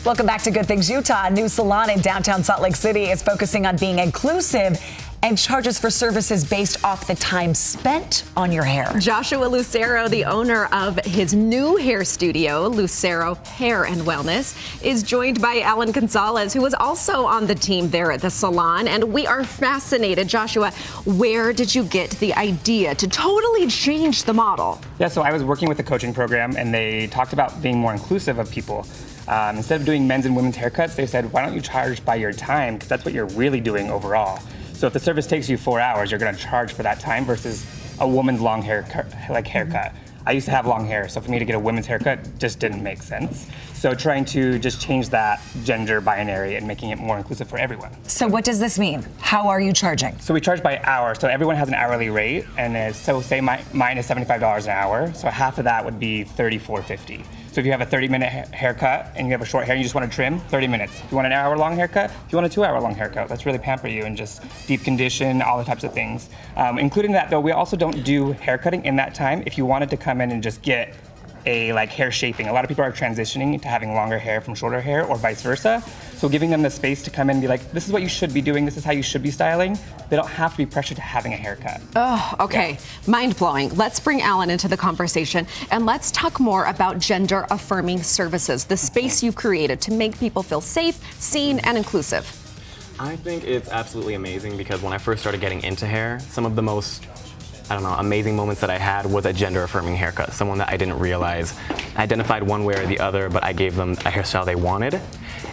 Welcome back to Good Things Utah. A new salon in downtown Salt Lake City is focusing on being inclusive and charges for services based off the time spent on your hair. Joshua Lucero, the owner of his new hair studio, Lucero Hair and Wellness, is joined by Alan Gonzalez, who was also on the team there at the salon. And we are fascinated. Joshua, where did you get the idea to totally change the model? Yeah, so I was working with a coaching program, and they talked about being more inclusive of people. Instead of doing men's and women's haircuts, they said, why don't you charge by your time? Because that's what you're really doing overall. So if the service takes you 4 hours, you're going to charge for that time versus a woman's long hair haircut. I used to have long hair, so for me to get a women's haircut just didn't make sense. So trying to just change that gender binary and making it more inclusive for everyone. So what does this mean? How are you charging? So we charge by hour, so everyone has an hourly rate, and so say mine is $75 an hour, so half of that would be $34.50. So if you have a 30-minute haircut and you have a short hair and you just want to trim, 30 minutes. If you want an hour-long haircut, if you want a 2-hour-long haircut, let's really pamper you and just deep condition, all the types of things. Including that, though, we also don't do hair cutting in that time. If you wanted to come in and just get a hair shaping. A lot of people are transitioning to having longer hair from shorter hair or vice versa. So giving them the space to come in and be like, this is what you should be doing, this is how you should be styling. They don't have to be pressured to having a haircut. Oh, okay. Yeah. Mind-blowing. Let's bring Alan into the conversation and let's talk more about gender-affirming services, the space you've created to make people feel safe, seen, and inclusive. I think it's absolutely amazing because when I first started getting into hair, some of the most amazing moments that I had was a gender-affirming haircut. Someone that I didn't realize identified one way or the other, but I gave them a hairstyle they wanted.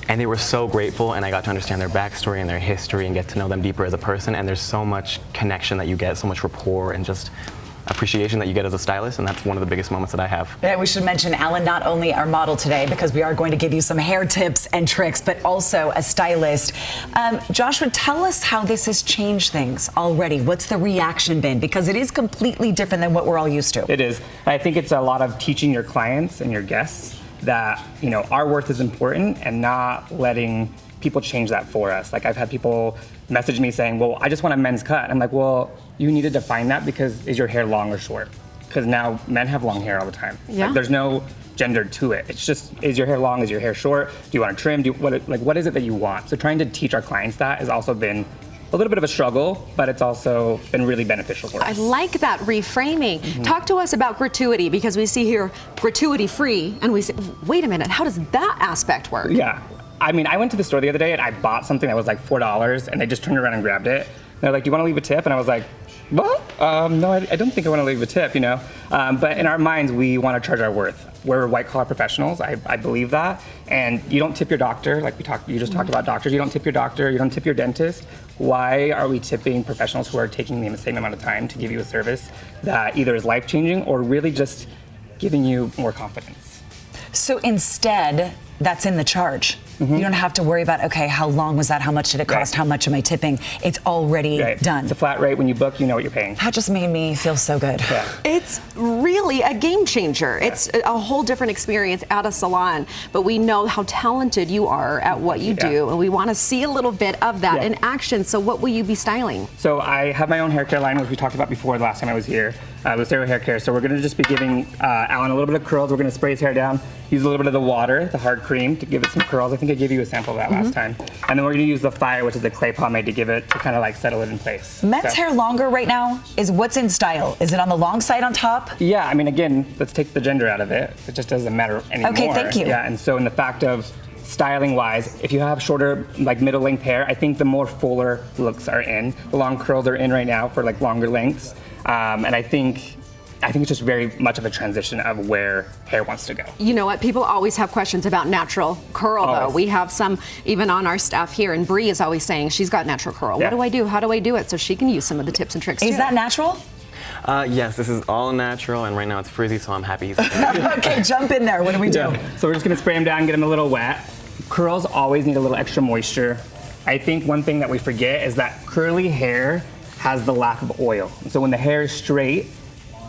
And they were so grateful, and I got to understand their backstory and their history and get to know them deeper as a person. And there's so much connection that you get, so much rapport and just appreciation that you get as a stylist, and that's one of the biggest moments that I have. Yeah, we should mention Alan, not only our model today, because we are going to give you some hair tips and tricks, but also a stylist. Joshua, tell us how this has changed things already. What's the reaction been? Because it is completely different than what we're all used to. It is. I think it's a lot of teaching your clients and your guests that, our worth is important and not letting people change that for us. Like I've had people message me saying, well, I just want a men's cut. I'm like, well, you need to define that because is your hair long or short? Because now men have long hair all the time. Yeah. Like, there's no gender to it. It's just, is your hair long? Is your hair short? Do you want to trim? What is it that you want? So trying to teach our clients that has also been a little bit of a struggle, but it's also been really beneficial for us. I like that reframing. Mm-hmm. Talk to us about gratuity, because we see here gratuity free, and we say, wait a minute, how does that aspect work? Yeah. I mean, I went to the store the other day and I bought something that was like $4 and they just turned around and grabbed it. They're like, do you want to leave a tip? And I was like, what? No, I don't think I want to leave a tip, But in our minds, we want to charge our worth. We're white collar professionals. I believe that. And you don't tip your doctor, like you just talked about doctors. You don't tip your doctor, you don't tip your dentist. Why are we tipping professionals who are taking the same amount of time to give you a service that either is life-changing or really just giving you more confidence? So instead, that's in the charge. Mm-hmm. You don't have to worry about, okay, how long was that? How much did it cost? Right. How much am I tipping? It's already done. It's a flat rate. When you book, you know what you're paying. That just made me feel so good. Yeah. It's really a game changer. Yeah. It's a whole different experience at a salon, but we know how talented you are at what you do, and we want to see a little bit of that in action. So what will you be styling? So I have my own hair care line, which we talked about before the last time I was here, Lucero Hair Care. So we're going to just be giving Alan a little bit of curls. We're going to spray his hair down, use a little bit of the water, the hard cream, to give it some curls. I think I gave you a sample of that last time. And then we're going to use the fire, which is the clay pomade, to give it, to kind of settle it in place. Men's hair longer right now is what's in style. Is it on the long side on top? Yeah, I mean, again, let's take the gender out of it. It just doesn't matter anymore. Okay, thank you. Yeah, and so in the fact of styling wise, if you have shorter, middle length hair, I think the more fuller looks are in. The long curls are in right now for longer lengths. And I think it's just very much of a transition of where hair wants to go. You know what? People always have questions about natural curl, though. We have some even on our staff here, and Bree is always saying she's got natural curl. Yeah. What do I do? How do I do it? So she can use some of the tips and tricks. Is that natural? Yes, this is all natural, and right now it's frizzy, so I'm happy he's Okay, jump in there. What do we do? So we're just going to spray them down, get them a little wet. Curls always need a little extra moisture. I think one thing that we forget is that curly hair has the lack of oil. So when the hair is straight,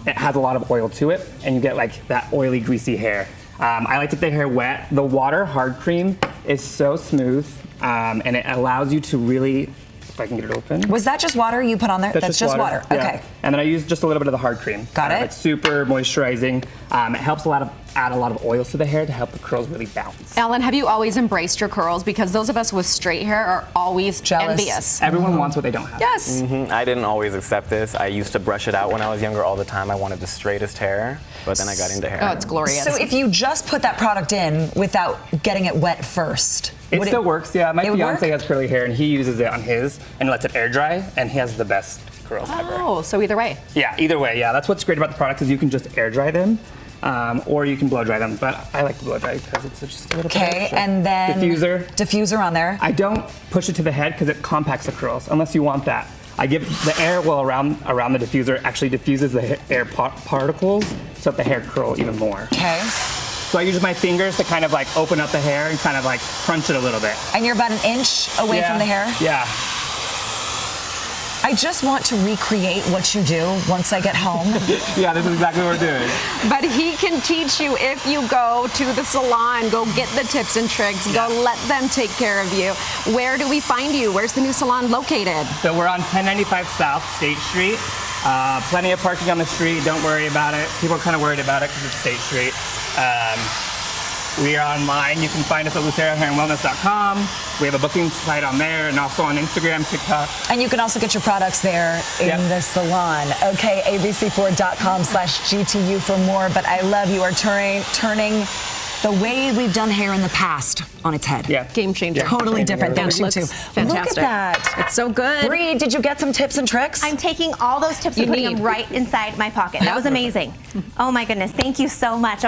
it has a lot of oil to it, and you get that oily, greasy hair. I like to get the hair wet. The water hard cream is so smooth, and it allows you to really if I can get it open. Was that just water you put on there? That's just water. Yeah. Okay. And then I use just a little bit of the hard cream. Got it. It's super moisturizing. It helps add a lot of oils to the hair to help the curls really bounce. Ellen, have you always embraced your curls? Because those of us with straight hair are always Jealous. envious. Everyone wants what they don't have. Yes. I didn't always accept this. I used to brush it out when I was younger all the time. I wanted the straightest hair, but then I got into hair. Oh, it's glorious. So if you just put that product in without getting it wet first, It would still works, yeah. My it would fiance work? has curly hair and he uses it on his and lets it air dry, and he has the best curls ever. Oh, so either way. Yeah, either way, yeah. That's what's great about the product is you can just air dry them, or you can blow dry them. But I like to blow dry because it's just a little bit Okay, extra. and then diffuser on there. I don't push it to the head because it compacts the curls, unless you want that. I give the air around the diffuser actually diffuses the air particles so that the hair curl even more. Okay. So I use my fingers to kind of like open up the hair and kind of like crunch it a little bit. And you're about an inch away from the hair? Yeah. I just want to recreate what you do once I get home. Yeah, this is exactly what we're doing. But he can teach you if you go to the salon, go get the tips and tricks, go let them take care of you. Where do we find you? Where's the new salon located? So we're on 1095 South State Street. Plenty of parking on the street. Don't worry about it. People are kind of worried about it because it's State Street. We are online. You can find us at lucerohairandwellness.com. We have a booking site on there and also on Instagram, TikTok. And you can also get your products there in the salon. Okay, abc4.com/GTU for more. But I love you are turning the way we've done hair in the past on its head. Yeah. Game changer. Totally different. And Thanks, you looks too. fantastic. Look at that. It's so good. Bree, did you get some tips and tricks? I'm taking all those tips and putting them right inside my pocket. That was amazing. Oh my goodness. Thank you so much.